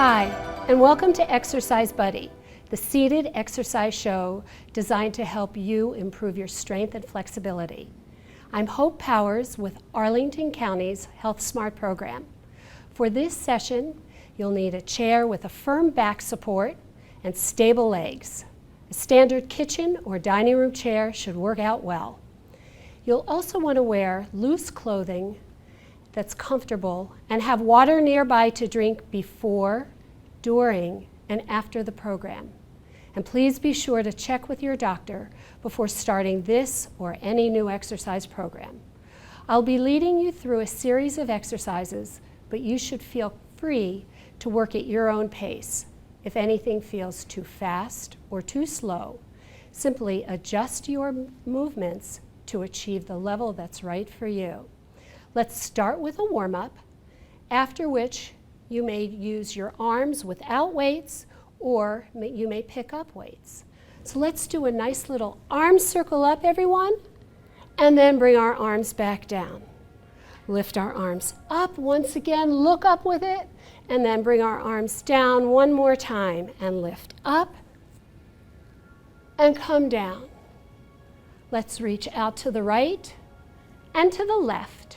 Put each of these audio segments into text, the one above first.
Hi, and welcome to Exercise Buddy, the seated exercise show designed to help you improve your strength and flexibility. I'm Hope Powers with Arlington County's Health Smart program. For this session, you'll need a chair with a firm back support and stable legs. A standard kitchen or dining room chair should work out well. You'll also want to wear loose clothing that's comfortable and have water nearby to drink before, during, and after the program. And please be sure to check with your doctor before starting this or any new exercise program. I'll be leading you through a series of exercises, but you should feel free to work at your own pace. If anything feels too fast or too slow, simply adjust your movements to achieve the level that's right for you. Let's start with a warm-up, after which you may use your arms without weights or you may pick up weights. So let's do a nice little arm circle up, everyone, and then bring our arms back down. Lift our arms up once again, look up with it, and then bring our arms down one more time and lift up and come down. Let's reach out to the right and to the left,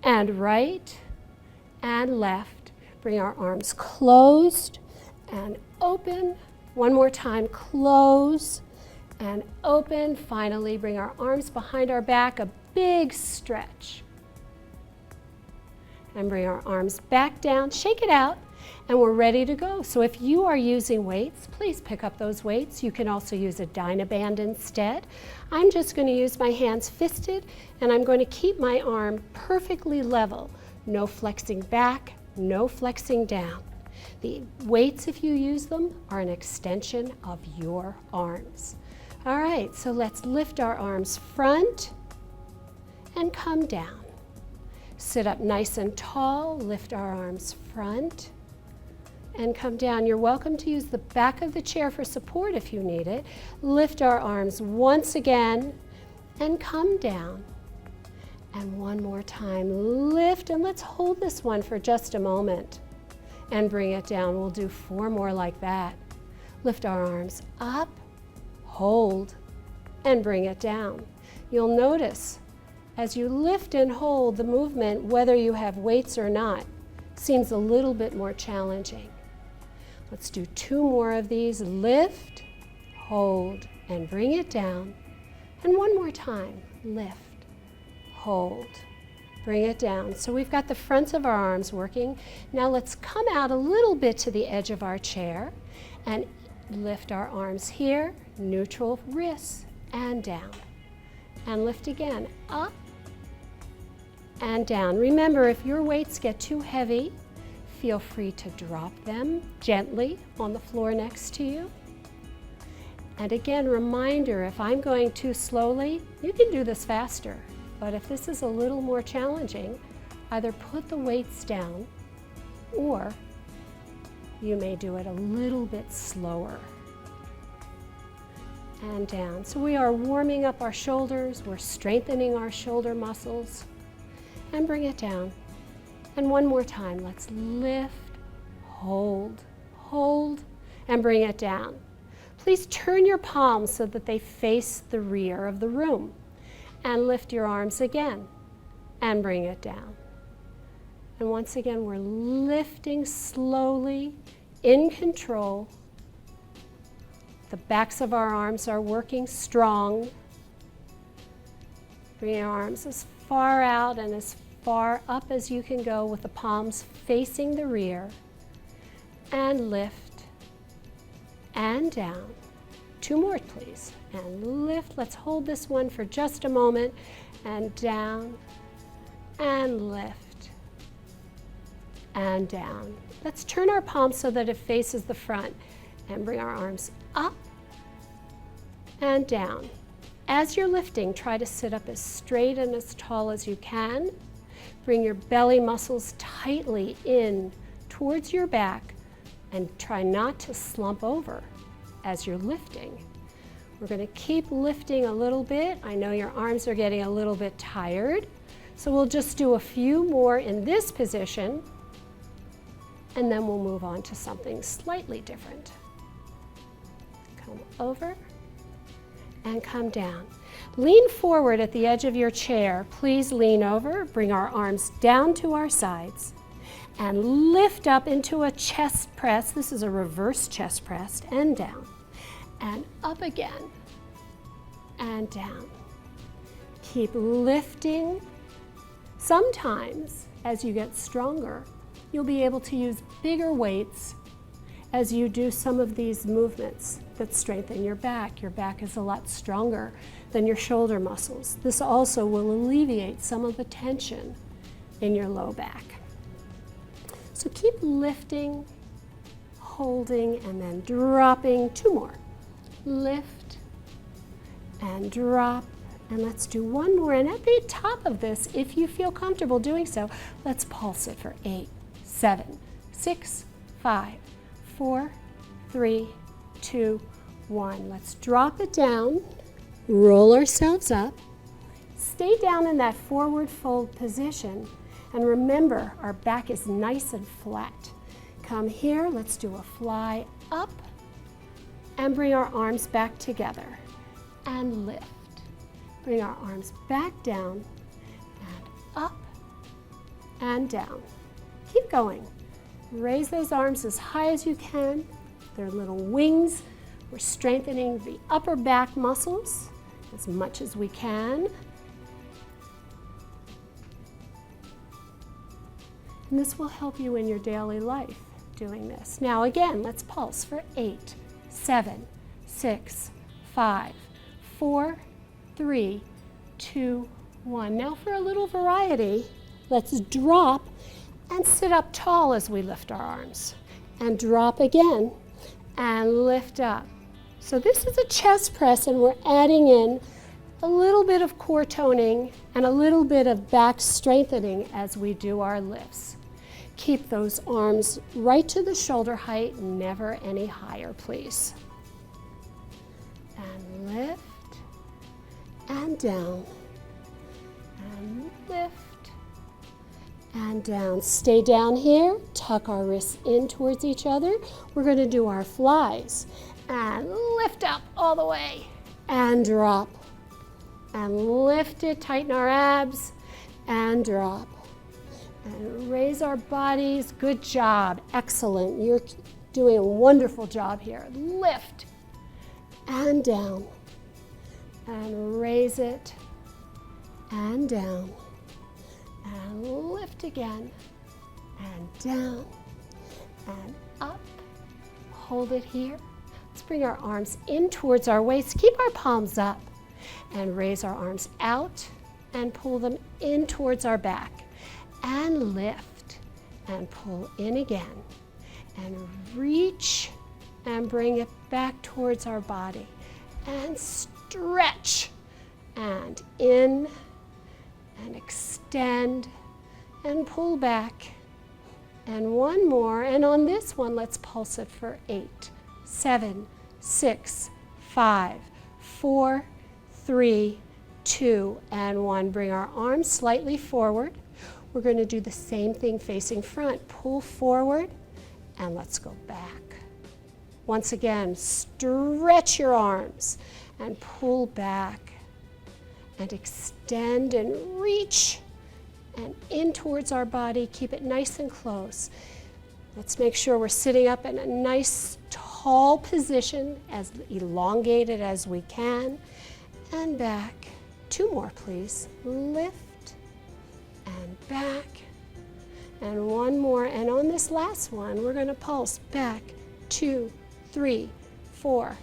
and right and left. Bring our arms closed and open. One more time, close and open. Finally, bring our arms behind our back, a big stretch. And bring our arms back down, shake it out, and we're ready to go. So if you are using weights, please pick up those weights. You can also use a Dynaband instead. I'm just going to use my hands fisted, and I'm going to keep my arm perfectly level. No flexing back, no flexing down. The weights, if you use them, are an extension of your arms. All right, so let's lift our arms front and come down. Sit up nice and tall, lift our arms front and come down. You're welcome to use the back of the chair for support if you need it. Lift our arms once again and come down. And one more time, lift, and let's hold this one for just a moment and bring it down. We'll do 4 more like that. Lift our arms up, hold, and bring it down. You'll notice as you lift and hold, the movement, whether you have weights or not, seems a little bit more challenging. Let's do 2 more of these. Lift, hold, and bring it down. And one more time. Lift, hold, bring it down. So we've got the fronts of our arms working. Now let's come out a little bit to the edge of our chair and lift our arms here, neutral wrists, and down. And lift again, up and down. Remember, if your weights get too heavy, feel free to drop them gently on the floor next to you. And again, reminder, if I'm going too slowly, you can do this faster. But if this is a little more challenging, either put the weights down or you may do it a little bit slower. And down. So we are warming up our shoulders, we're strengthening our shoulder muscles, and bring it down. And one more time, let's lift, hold, hold, and bring it down. Please turn your palms so that they face the rear of the room, and lift your arms again, and bring it down. And once again, we're lifting slowly, in control. The backs of our arms are working strong. Bring your arms as far out and as far up as you can go with the palms facing the rear. And lift and down. 2 more, please. And lift. Let's hold this one for just a moment. And down and lift and down. Let's turn our palms so that it faces the front and bring our arms up and down. As you're lifting, try to sit up as straight and as tall as you can. Bring your belly muscles tightly in towards your back and try not to slump over as you're lifting. We're going to keep lifting a little bit. I know your arms are getting a little bit tired, so we'll just do a few more in this position. and then we'll move on to something slightly different. Come over and come down. Lean forward at the edge of your chair. Please lean over, bring our arms down to our sides, and lift up into a chest press. This is a reverse chest press, and down, and up again, and down. Keep lifting. Sometimes, as you get stronger, you'll be able to use bigger weights as you do some of these movements that strengthen your back. Your back is a lot stronger than your shoulder muscles. This also will alleviate some of the tension in your low back. So keep lifting, holding, and then dropping. 2 more. Lift and drop. And let's do 1 more. And at the top of this, if you feel comfortable doing so, let's pulse it for 8, 7, 6, 5, 4, 3, 2, 1. Let's drop it down, roll ourselves up, stay down in that forward fold position, and remember our back is nice and flat. Come here, let's do a fly up, and bring our arms back together, and lift. Bring our arms back down, and up, and down. Keep going. Raise those arms as high as you can. They're little wings. We're strengthening the upper back muscles as much as we can. And this will help you in your daily life doing this. Now again, let's pulse for 8, 7, 6, 5, 4, 3, 2, 1. Now for a little variety, let's drop and sit up tall as we lift our arms. And drop again and lift up. So this is a chest press, and we're adding in a little bit of core toning and a little bit of back strengthening as we do our lifts. Keep those arms right to the shoulder height, never any higher, please. And lift, and down, and lift, and down. Stay down here, tuck our wrists in towards each other. We're going to do our flies, and lift up all the way, and drop, and lift it, tighten our abs, and drop, and raise our bodies. Good job, excellent. You're doing a wonderful job here. Lift, and down, and raise it, and down, and lift again, and down, and up. Hold it here. Let's bring our arms in towards our waist. Keep our palms up, and raise our arms out, and pull them in towards our back, and lift, and pull in again, and reach, and bring it back towards our body, and stretch, and in, and extend, and pull back, and 1 more. And on this one, let's pulse it for 8, 7, 6, 5, 4, 3, 2, and 1. Bring our arms slightly forward. We're going to do the same thing facing front. Pull forward, and let's go back. Once again, stretch your arms, and pull back, and extend, and reach, and in towards our body. Keep it nice and close. Let's make sure we're sitting up in a nice tall position, as elongated as we can, and back. 2 more, please. Lift, and back, and 1 more. And on this last one, we're going to pulse back, 2, 3, 4,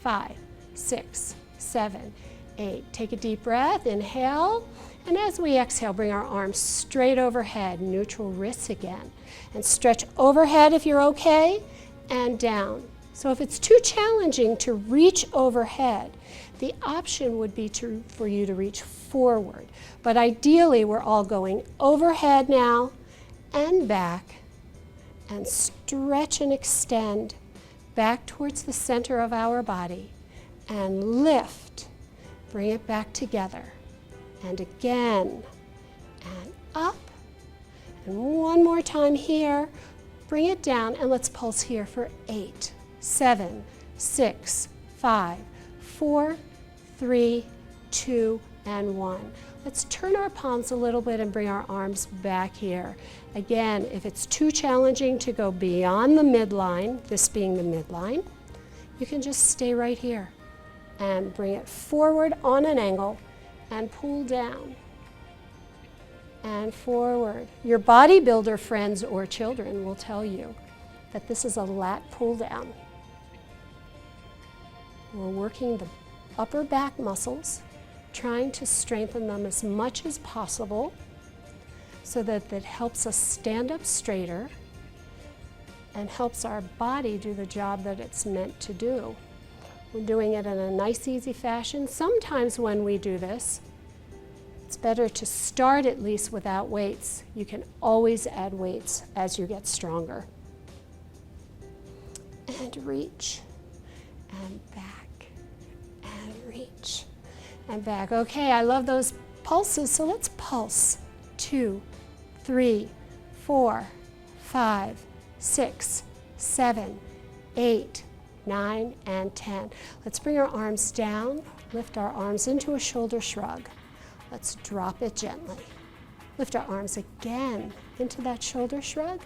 5, 6, 7, 8. Take a deep breath, inhale, and as we exhale, bring our arms straight overhead, neutral wrists again, and stretch overhead if you're okay, and down. So if it's too challenging to reach overhead, the option would be for you to reach forward. But ideally, we're all going overhead now, and back, and stretch and extend back towards the center of our body, and lift. Bring it back together, and again, and up, and 1 more time here. Bring it down and let's pulse here for 8, 7, 6, 5, 4, 3, 2, and 1. Let's turn our palms a little bit and bring our arms back here. Again, if it's too challenging to go beyond the midline, this being the midline, you can just stay right here and bring it forward on an angle and pull down and forward. Your bodybuilder friends or children will tell you that this is a lat pull down. We're working the upper back muscles, trying to strengthen them as much as possible so that that helps us stand up straighter and helps our body do the job that it's meant to do. We're doing it in a nice, easy fashion. Sometimes when we do this, it's better to start at least without weights. You can always add weights as you get stronger. And reach, and back, and reach, and back. Okay, I love those pulses, so let's pulse. 2, 3, 4, 5, 6, 7, 8, 9, and 10. Let's bring our arms down, lift our arms into a shoulder shrug. Let's drop it gently. Lift our arms again into that shoulder shrug,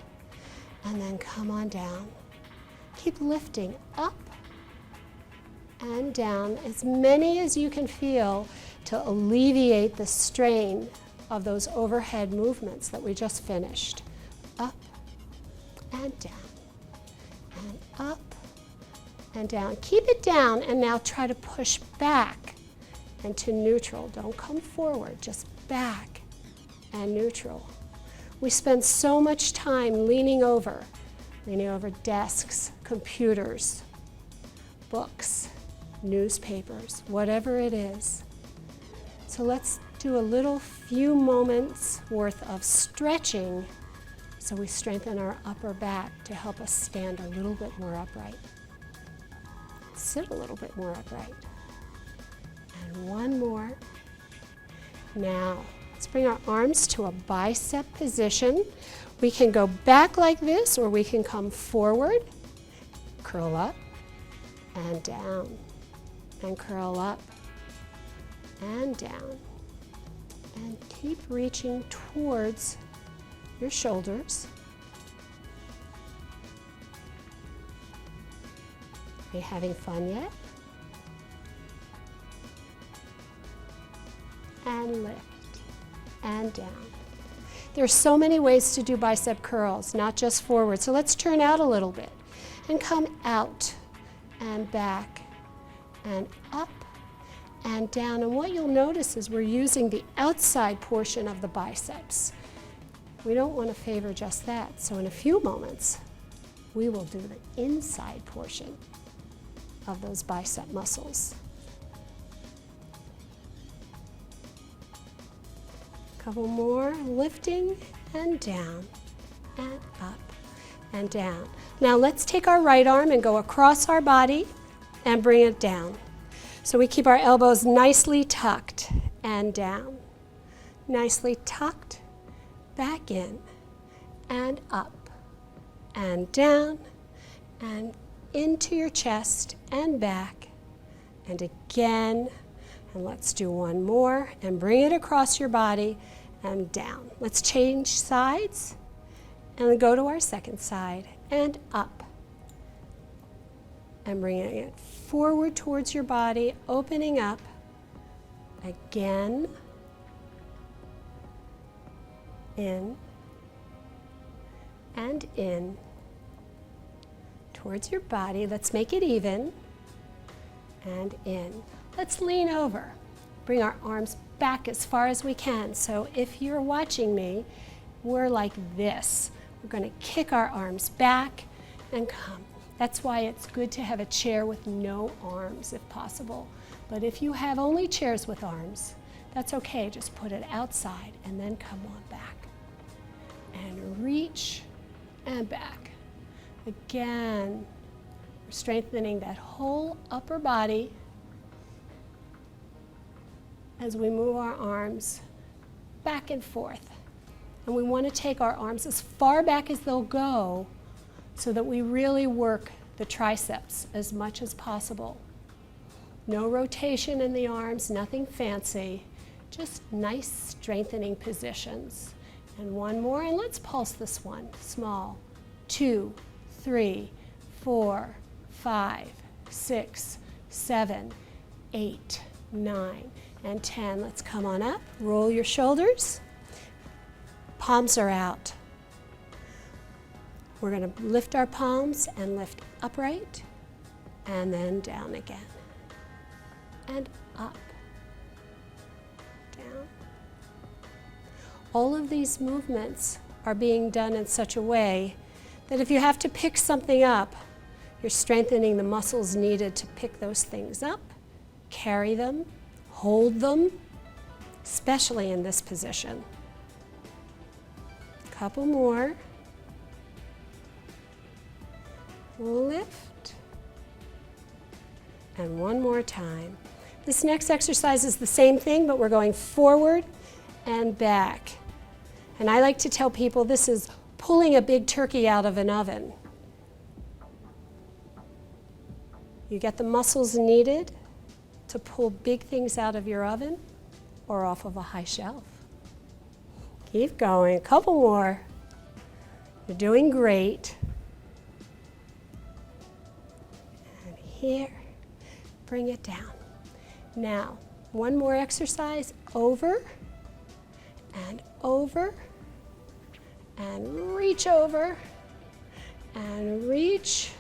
and then come on down. Keep lifting up and down, as many as you can feel to alleviate the strain of those overhead movements that we just finished. Up and down, and up and down. Keep it down, and now try to push back into neutral. Don't come forward, just back and neutral. We spend so much time leaning over desks, computers, books, newspapers, whatever it is. So let's do a little few moments worth of stretching so we strengthen our upper back to help us stand a little bit more upright. Sit a little bit more upright. And one more. Now, let's bring our arms to a bicep position. We can go back like this, or we can come forward, curl up, and down, and curl up, and down. And keep reaching towards your shoulders. Are you having fun yet? And lift, and down. There's so many ways to do bicep curls, not just forward. So let's turn out a little bit and come out and back and up and down. And what you'll notice is we're using the outside portion of the biceps. We don't want to favor just that. So in a few moments, we will do the inside portion of those bicep muscles. Couple more, lifting and down and up and down. Now let's take our right arm and go across our body and bring it down. So we keep our elbows nicely tucked and down. Nicely tucked, back in and up and down and into your chest and back and again. And let's do one more and bring it across your body and down. Let's change sides and go to our second side and up. And bringing it forward towards your body, opening up again, in and in towards your body. Let's make it even and in. Let's lean over. Bring our arms back as far as we can. So if you're watching me, we're like this. We're going to kick our arms back and come. That's why it's good to have a chair with no arms if possible. But if you have only chairs with arms, that's okay. Just put it outside and then come on back. And reach and back. Again, we're strengthening that whole upper body as we move our arms back and forth. And we want to take our arms as far back as they'll go so that we really work the triceps as much as possible. No rotation in the arms, nothing fancy, just nice strengthening positions. And one more, and let's pulse this one, small. 2, 3, 4, 5, 6, 7, 8, 9, and 10. Let's come on up, roll your shoulders. Palms are out. We're going to lift our palms and lift upright, and then down again. And up, down. All of these movements are being done in such a way that if you have to pick something up, you're strengthening the muscles needed to pick those things up, carry them, hold them, especially in this position. Couple more. Lift. And one more time. This next exercise is the same thing, but we're going forward and back. And I like to tell people this is pulling a big turkey out of an oven. You get the muscles needed to pull big things out of your oven or off of a high shelf. Keep going, a couple more. You're doing great. And here, bring it down. Now, one more exercise, over and over and reach over and reach,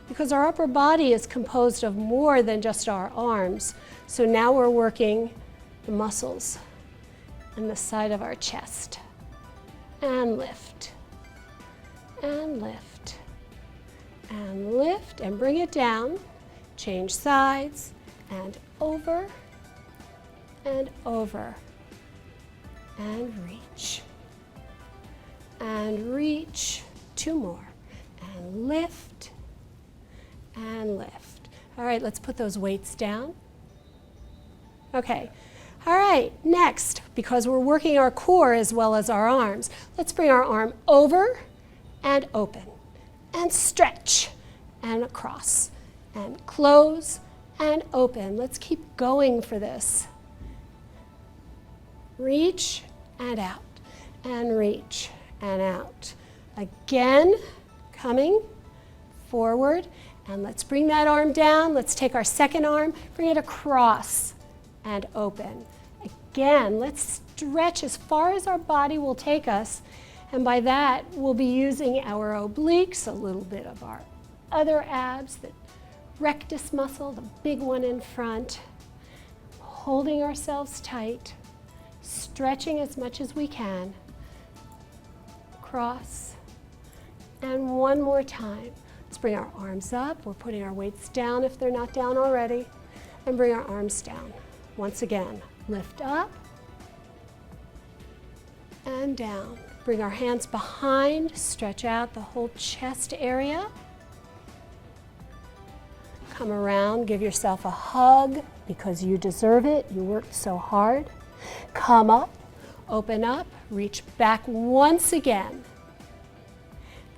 because our upper body is composed of more than just our arms. So now we're working the muscles on the side of our chest. And lift, and lift, and lift, and bring it down. Change sides, and over, and over, and reach, and reach. Two more, and lift, and lift. All right, let's put those weights down. Okay, all right, next, because we're working our core as well as our arms, let's bring our arm over and open, and stretch, and across, and close, and open. Let's keep going for this. Reach and out, and reach and out. Again, coming forward, and let's bring that arm down. Let's take our second arm, bring it across and open. Again, let's stretch as far as our body will take us, and by that, we'll be using our obliques, a little bit of our other abs, the rectus muscle, the big one in front, holding ourselves tight, stretching as much as we can, cross, and one more time. Let's bring our arms up. We're putting our weights down if they're not down already, and bring our arms down. Once again, lift up and down. Bring our hands behind, stretch out the whole chest area. Come around, give yourself a hug because you deserve it. You worked so hard. Come up, open up, reach back once again.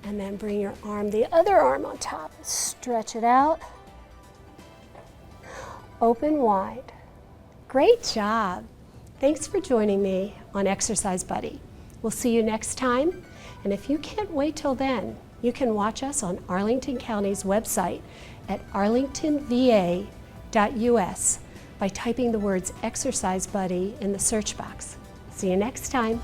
And then bring your arm, the other arm on top. Stretch it out. Open wide. Great job. Thanks for joining me on Exercise Buddy. We'll see you next time. And if you can't wait till then, you can watch us on Arlington County's website at arlingtonva.us by typing the words Exercise Buddy in the search box. See you next time.